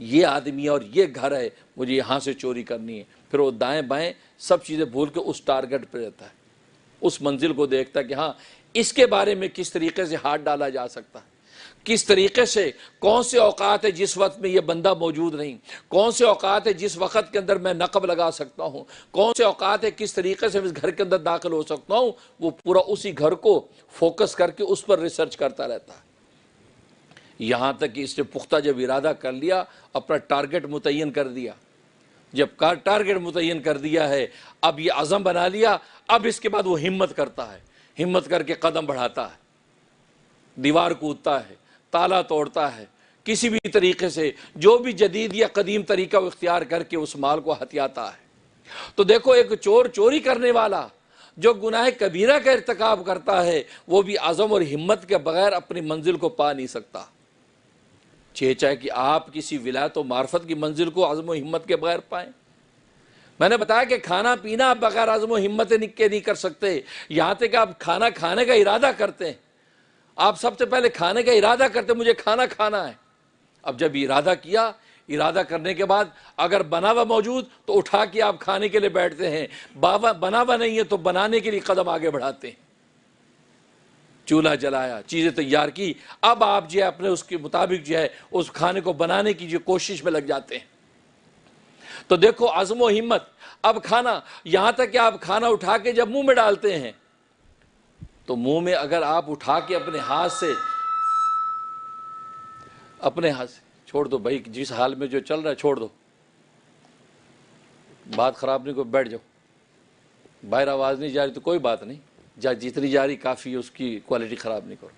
یہ آدمی اور یہ گھر ہے، مجھے یہاں سے چوری کرنی ہے، پھر وہ دائیں بائیں سب چیزیں بھول کے اس ٹارگٹ پہ رہتا ہے، اس منزل کو دیکھتا ہے کہ ہاں اس کے بارے میں کس طریقے سے ہاتھ ڈالا جا سکتا ہے، کس طریقے سے، کون سے اوقات ہے جس وقت میں یہ بندہ موجود نہیں، کون سے اوقات ہے جس وقت کے اندر میں نقب لگا سکتا ہوں، کون سے اوقات ہے کس طریقے سے میں اس گھر کے اندر داخل ہو سکتا ہوں، وہ پورا اسی گھر کو فوکس کر کے اس پر ریسرچ کرتا رہتا ہے، یہاں تک کہ اس نے پختہ جب ارادہ کر لیا، اپنا ٹارگٹ متعین کر دیا، جب ٹارگٹ متعین کر دیا ہے، اب یہ عزم بنا لیا، اب اس کے بعد وہ ہمت کرتا ہے، ہمت کر کے قدم بڑھاتا ہے، دیوار کودتا ہے، تالا توڑتا ہے، کسی بھی طریقے سے جو بھی جدید یا قدیم طریقہ وہ اختیار کر کے اس مال کو ہتھیاتا ہے۔ تو دیکھو ایک چور چوری کرنے والا جو گناہ کبیرہ کا ارتکاب کرتا ہے وہ بھی عزم اور ہمت کے بغیر اپنی منزل کو پا نہیں سکتا، چاہے کہ آپ کسی ولایت و معرفت کی منزل کو عزم و ہمت کے بغیر پائیں۔ میں نے بتایا کہ کھانا پینا آپ بغیر عزم و ہمت کے نہیں کر سکتے، یہاں تک کہ آپ کھانا کھانے کا ارادہ کرتے ہیں، آپ سب سے پہلے کھانے کا ارادہ کرتے ہیں، مجھے کھانا کھانا ہے، اب جب ارادہ کیا، ارادہ کرنے کے بعد اگر بنا ہوا موجود تو اٹھا کے آپ کھانے کے لیے بیٹھتے ہیں، بنا ہوا نہیں ہے تو بنانے کے لیے قدم آگے بڑھاتے ہیں، چولہا جلایا، چیزیں تیار کی، اب آپ جو ہے اپنے اس کے مطابق جو ہے اس کھانے کو بنانے کی جو کوشش میں لگ جاتے ہیں۔ تو دیکھو عزم و ہمت، اب کھانا، یہاں تک کہ آپ کھانا اٹھا کے جب منہ میں ڈالتے ہیں تو منہ میں اگر آپ اٹھا کے اپنے ہاتھ سے چھوڑ دو بھائی، جس حال میں جو چل رہا ہے چھوڑ دو، بات خراب نہیں، کوئی بیٹھ جاؤ، باہر آواز نہیں جا رہی تو کوئی بات نہیں، جتنی جا رہی کافی ہے، اس کی کوالٹی خراب نہیں کرو،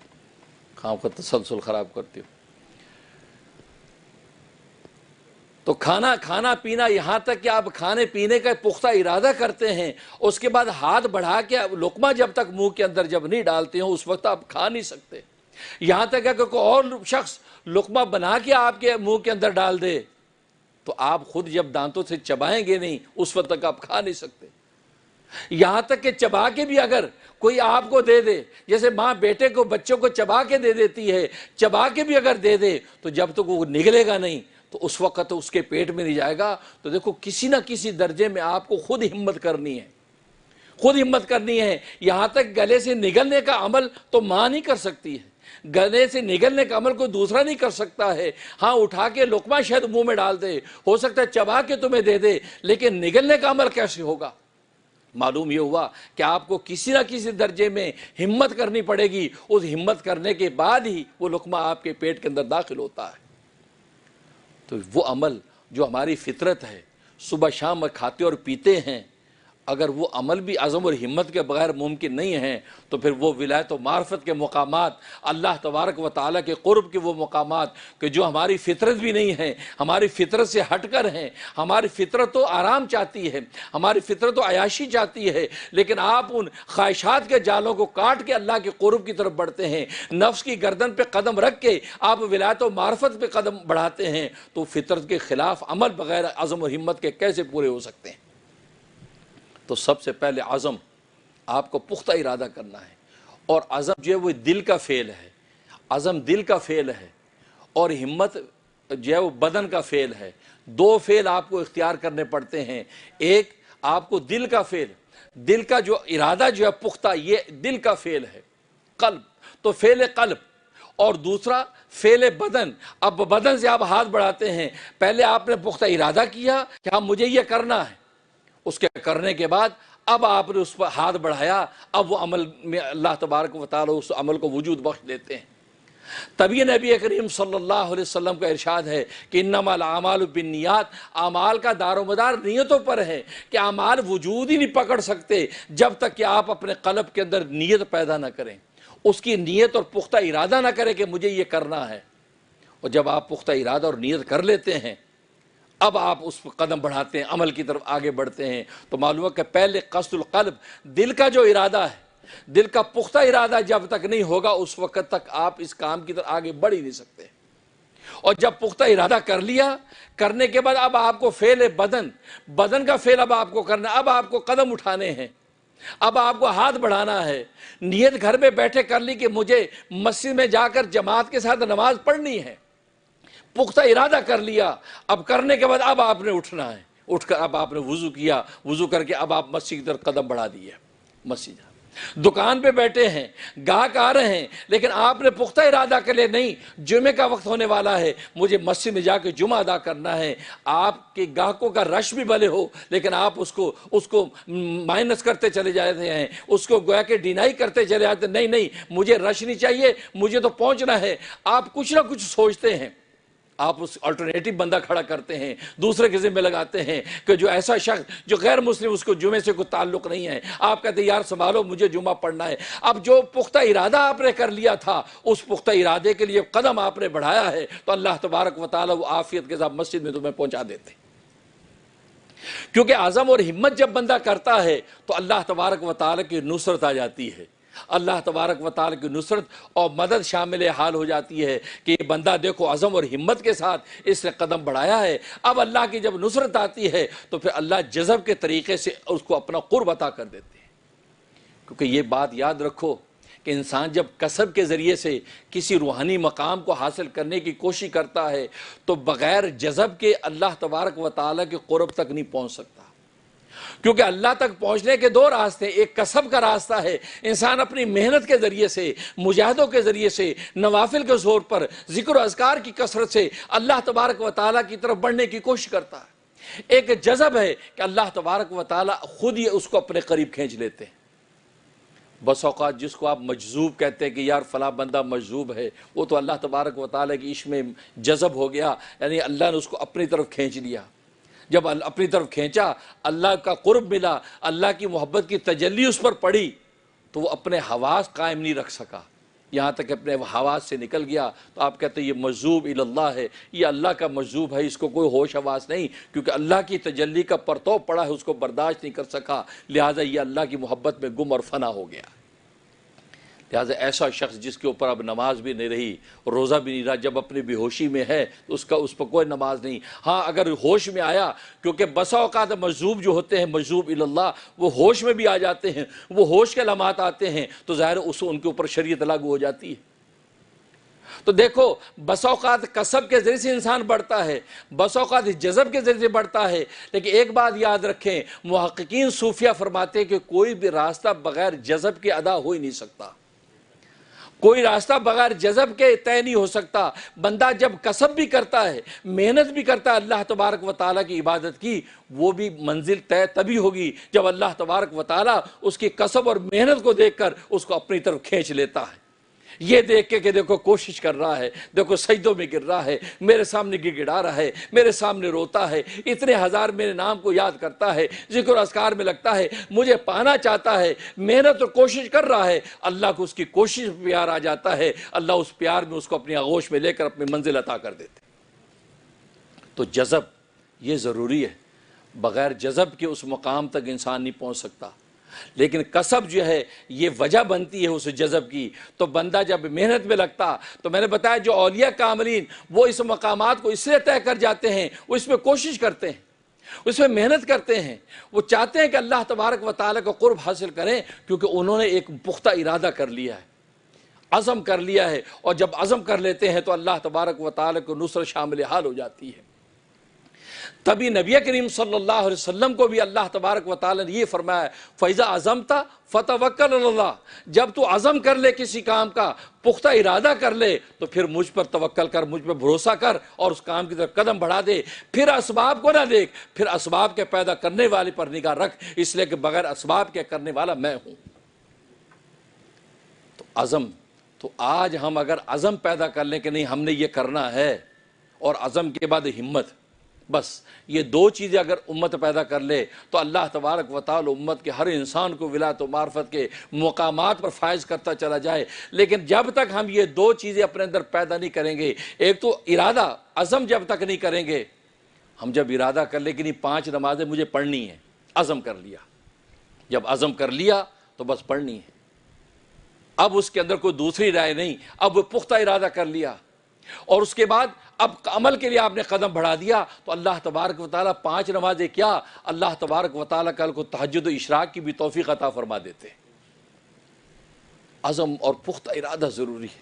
خام کا تسلسل خراب کرتی ہو۔ تو کھانا پینا، یہاں تک کہ آپ کھانے پینے کا پختہ ارادہ کرتے ہیں، اس کے بعد ہاتھ بڑھا کے لقمہ جب تک منہ کے اندر جب نہیں ڈالتے ہیں اس وقت آپ کھا نہیں سکتے، یہاں تک کہ کوئی اور شخص لقمہ بنا کے آپ کے منہ کے اندر ڈال دے تو آپ خود جب دانتوں سے چبائیں گے نہیں اس وقت تک آپ کھا نہیں سکتے، یہاں تک کہ چبا کے بھی اگر کوئی آپ کو دے دے، جیسے ماں بیٹے کو بچوں کو چبا کے دے دیتی ہے، چبا کے بھی اگر دے دے تو جب تک وہ نگلے گا نہیں تو اس وقت اس کے پیٹ میں نہیں جائے گا۔ تو دیکھو کسی نہ کسی درجے میں آپ کو خود ہمت کرنی ہے، خود ہمت کرنی ہے، یہاں تک گلے سے نگلنے کا عمل تو ماں نہیں کر سکتی ہے، گلے سے نگلنے کا عمل کوئی دوسرا نہیں کر سکتا ہے، ہاں اٹھا کے لقمہ شاید منہ میں ڈال دے، ہو سکتا ہے چبا کے تمہیں دے دے، لیکن نگلنے کا عمل کیسے ہوگا؟ معلوم یہ ہوا کہ آپ کو کسی نہ کسی درجے میں ہمت کرنی پڑے گی، اس ہمت کرنے کے بعد ہی وہ لقمہ آپ کے پیٹ کے اندر داخل ہوتا ہے۔ تو وہ عمل جو ہماری فطرت ہے، صبح شام کھاتے اور پیتے ہیں، اگر وہ عمل بھی عزم اور ہمت کے بغیر ممکن نہیں ہیں تو پھر وہ ولایت و معرفت کے مقامات، اللہ تبارک و تعالیٰ کے قرب کے وہ مقامات کہ جو ہماری فطرت بھی نہیں ہیں، ہماری فطرت سے ہٹ کر ہیں، ہماری فطرت تو آرام چاہتی ہے، ہماری فطرت تو عیاشی چاہتی ہے، لیکن آپ ان خواہشات کے جالوں کو کاٹ کے اللہ کے قرب کی طرف بڑھتے ہیں، نفس کی گردن پہ قدم رکھ کے آپ ولایت و معرفت پہ قدم بڑھاتے ہیں، تو فطرت کے خلاف عمل بغیر عزم اور ہمت کے کیسے پورے ہو سکتے ہیں؟ تو سب سے پہلے عزم آپ کو پختہ ارادہ کرنا ہے، اور عزم جو ہے وہ دل کا فعل ہے، عزم دل کا فعل ہے، اور ہمت جو ہے وہ بدن کا فعل ہے۔ دو فعل آپ کو اختیار کرنے پڑتے ہیں، ایک آپ کو دل کا فعل، دل کا جو ارادہ جو ہے پختہ، یہ دل کا فعل ہے، قلب، تو فعل قلب، اور دوسرا فعل بدن۔ اب بدن سے آپ ہاتھ بڑھاتے ہیں، پہلے آپ نے پختہ ارادہ کیا کہ ہاں مجھے یہ کرنا ہے، اس کے کرنے کے بعد اب آپ نے اس پر ہاتھ بڑھایا، اب وہ عمل میں اللہ تبارک و تعالی اس عمل کو وجود بخش دیتے ہیں۔ تبھی نبی کریم صلی اللہ علیہ وسلم کا ارشاد ہے کہ انما الاعمال بالنیات، اعمال کا دار و مدار نیتوں پر ہے، کہ اعمال وجود ہی نہیں پکڑ سکتے جب تک کہ آپ اپنے قلب کے اندر نیت پیدا نہ کریں، اس کی نیت اور پختہ ارادہ نہ کریں کہ مجھے یہ کرنا ہے۔ اور جب آپ پختہ ارادہ اور نیت کر لیتے ہیں، اب آپ اس پر قدم بڑھاتے ہیں، عمل کی طرف آگے بڑھتے ہیں، تو معلوم ہے کہ پہلے قصد القلب، دل کا جو ارادہ ہے، دل کا پختہ ارادہ جب تک نہیں ہوگا اس وقت تک آپ اس کام کی طرف آگے بڑھ ہی نہیں سکتے۔ اور جب پختہ ارادہ کر لیا، کرنے کے بعد اب آپ کو فعل بدن، بدن کا فعل اب آپ کو کرنا، اب آپ کو قدم اٹھانے ہیں، اب آپ کو ہاتھ بڑھانا ہے۔ نیت گھر میں بیٹھے کر لی کہ مجھے مسجد میں جا کر جماعت کے ساتھ نماز پڑھنی ہے، پختہ ارادہ کر لیا، اب کرنے کے بعد اب آپ نے اٹھنا ہے، اٹھ کر اب آپ نے وضو کیا، وضو کر کے اب آپ مسجد کی طرف قدم بڑھا دیے، مسجد دکان پہ بیٹھے ہیں، گاہک آ رہے ہیں، لیکن آپ نے پختہ ارادہ کر لیا نہیں جمعے کا وقت ہونے والا ہے، مجھے مسجد میں جا کے جمعہ ادا کرنا ہے۔ آپ کے گاہکوں کا رش بھی بھلے ہو، لیکن آپ اس کو مائنس کرتے چلے جاتے ہیں، اس کو گویا کہ ڈینائی کرتے چلے جاتے ہیں، نہیں مجھے رش نہیں چاہیے، مجھے تو پہنچنا ہے۔ آپ کچھ نہ کچھ سوچتے ہیں، آپ اس الٹرنیٹو بندہ کھڑا کرتے ہیں، دوسرے کے ذمہ لگاتے ہیں کہ جو ایسا شخص جو غیر مسلم اس کو جمعے سے کوئی تعلق نہیں ہے، آپ کہتے ہیں یار سنبھالو مجھے جمعہ پڑھنا ہے۔ اب جو پختہ ارادہ آپ نے کر لیا تھا، اس پختہ ارادے کے لیے قدم آپ نے بڑھایا ہے، تو اللہ تبارک و تعالیٰ وہ عافیت کے ساتھ مسجد میں تمہیں پہنچا دیتے ہیں۔ کیونکہ عزم اور ہمت جب بندہ کرتا ہے تو اللہ تبارک و تعالیٰ کی نصرت آ جاتی ہے، اللہ تبارک و تعالیٰ کی نصرت اور مدد شامل حال ہو جاتی ہے کہ یہ بندہ دیکھو عزم اور ہمت کے ساتھ اس نے قدم بڑھایا ہے۔ اب اللہ کی جب نصرت آتی ہے تو پھر اللہ جذب کے طریقے سے اس کو اپنا قرب عطا کر دیتے ہیں۔ کیونکہ یہ بات یاد رکھو کہ انسان جب کسب کے ذریعے سے کسی روحانی مقام کو حاصل کرنے کی کوشش کرتا ہے تو بغیر جذب کے اللہ تبارک و تعالیٰ کے قرب تک نہیں پہنچ سکتا، کیونکہ اللہ تک پہنچنے کے دو راستے، ایک کسب کا راستہ ہے، انسان اپنی محنت کے ذریعے سے، مجاہدوں کے ذریعے سے، نوافل کے زور پر، ذکر و اذکار کی کثرت سے اللہ تبارک و تعالیٰ کی طرف بڑھنے کی کوشش کرتا ہے۔ ایک جذب ہے کہ اللہ تبارک و تعالیٰ خود ہی اس کو اپنے قریب کھینچ لیتے ہیں۔ بس اوقات جس کو آپ مجذوب کہتے ہیں کہ یار فلاں بندہ مجذوب ہے، وہ تو اللہ تبارک و تعالیٰ کی عشق میں جذب ہو گیا، یعنی اللہ نے اس کو اپنی طرف کھینچ لیا۔ جب اپنی طرف کھینچا، اللہ کا قرب ملا، اللہ کی محبت کی تجلی اس پر پڑی، تو وہ اپنے حواس قائم نہیں رکھ سکا، یہاں تک اپنے حواس سے نکل گیا۔ تو آپ کہتے ہیں یہ مجذوب اللہ ہے، یہ اللہ کا مجذوب ہے، اس کو کوئی ہوش حواس نہیں، کیونکہ اللہ کی تجلی کا پرتو پڑا ہے، اس کو برداشت نہیں کر سکا، لہٰذا یہ اللہ کی محبت میں گم اور فنا ہو گیا۔ لہٰذا ایسا شخص جس کے اوپر اب نماز بھی نہیں رہی، روزہ بھی نہیں رہا، جب اپنی بے ہوشی میں ہے تو اس پر کوئی نماز نہیں۔ ہاں اگر ہوش میں آیا، کیونکہ بسا اوقات مجذوب جو ہوتے ہیں، مجذوب اللہ، وہ ہوش میں بھی آ جاتے ہیں، وہ ہوش کے لمحات آتے ہیں تو ظاہر ان کے اوپر شریعت لاگو ہو جاتی ہے۔ تو دیکھو بسا اوقات کسب کے ذریعے سے انسان بڑھتا ہے، بسا اوقات جذب کے ذریعے سے بڑھتا ہے، لیکن ایک بات یاد رکھیں، محققین صوفیہ فرماتے ہیں کہ کوئی بھی راستہ بغیر جذب کے ادا ہو ہی نہیں سکتا، کوئی راستہ بغیر جذب کے طے نہیں ہو سکتا۔ بندہ جب کسب بھی کرتا ہے، محنت بھی کرتا ہے اللہ تبارک و تعالیٰ کی عبادت کی، وہ بھی منزل طے تبھی ہوگی جب اللہ تبارک و تعالیٰ اس کی کسب اور محنت کو دیکھ کر اس کو اپنی طرف کھینچ لیتا ہے۔ یہ دیکھ کے کہ دیکھو کوشش کر رہا ہے، دیکھو سجدوں میں گر رہا ہے، میرے سامنے گڑگڑا رہا ہے، میرے سامنے روتا ہے، اتنے ہزار میرے نام کو یاد کرتا ہے، ذکر و اذکار میں لگتا ہے، مجھے پانا چاہتا ہے، محنت اور کوشش کر رہا ہے، اللہ کو اس کی کوشش میں پیار آ جاتا ہے، اللہ اس پیار میں اس کو اپنی آغوش میں لے کر اپنی منزل عطا کر دیتے۔ تو جذب یہ ضروری ہے، بغیر جذب کے اس مقام تک انسان نہیں پہنچ سکتا۔ لیکن کسب جو ہے یہ وجہ بنتی ہے اس جذب کی۔ تو بندہ جب محنت میں لگتا، تو میں نے بتایا جو اولیاء کاملین وہ اس مقامات کو اس لیے طے کر جاتے ہیں، وہ اس میں کوشش کرتے ہیں، اس میں محنت کرتے ہیں، وہ چاہتے ہیں کہ اللہ تبارک و تعالیٰ کا قرب حاصل کریں، کیونکہ انہوں نے ایک پختہ ارادہ کر لیا ہے، عزم کر لیا ہے، اور جب عزم کر لیتے ہیں تو اللہ تبارک و تعالیٰ کو نصرت شامل حال ہو جاتی ہے۔ تبھی نبی کریم صلی اللہ علیہ وسلم کو بھی اللہ تبارک و تعالیٰ نے یہ فرمایا، فَإِذَا عَزَمْتَ فَتَوَكَّلْ عَلَى اللَّهِ، جب تو عزم کر لے کسی کام کا، پختہ ارادہ کر لے، تو پھر مجھ پر توکل کر، مجھ پر بھروسہ کر اور اس کام کی طرف قدم بڑھا دے، پھر اسباب کو نہ دیکھ، پھر اسباب کے پیدا کرنے والے پر نگاہ رکھ، اس لیے کہ بغیر اسباب کے کرنے والا میں ہوں۔ تو عزم، تو آج ہم اگر عزم پیدا کر لیں کہ نہیں ہم نے یہ کرنا ہے، اور عزم کے بعد ہمت، بس یہ دو چیزیں اگر امت پیدا کر لے تو اللہ تبارک و تعالی امت کے ہر انسان کو ولایت و معرفت کے مقامات پر فائز کرتا چلا جائے۔ لیکن جب تک ہم یہ دو چیزیں اپنے اندر پیدا نہیں کریں گے، ایک تو ارادہ، عزم جب تک نہیں کریں گے، ہم جب ارادہ کر لیں کہ نہیں 5 نمازیں مجھے پڑھنی ہیں، عزم کر لیا، جب عزم کر لیا تو بس پڑھنی ہے، اب اس کے اندر کوئی دوسری رائے نہیں، اب وہ پختہ ارادہ کر لیا، اور اس کے بعد اب عمل کے لیے آپ نے قدم بڑھا دیا، تو اللہ تبارک و تعالیٰ 5 نمازیں کیا، اللہ تبارک و تعالیٰ کل کو تہجد و اشراق کی بھی توفیق عطا فرما دیتے ہیں۔ عزم اور پختہ ارادہ ضروری ہے،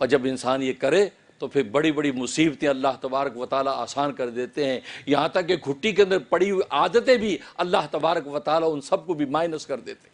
اور جب انسان یہ کرے تو پھر بڑی بڑی مصیبتیں اللہ تبارک و تعالیٰ آسان کر دیتے ہیں، یہاں تک کہ گھٹی کے اندر پڑی ہوئی عادتیں بھی اللہ تبارک و تعالیٰ ان سب کو بھی مائنس کر دیتے ہیں۔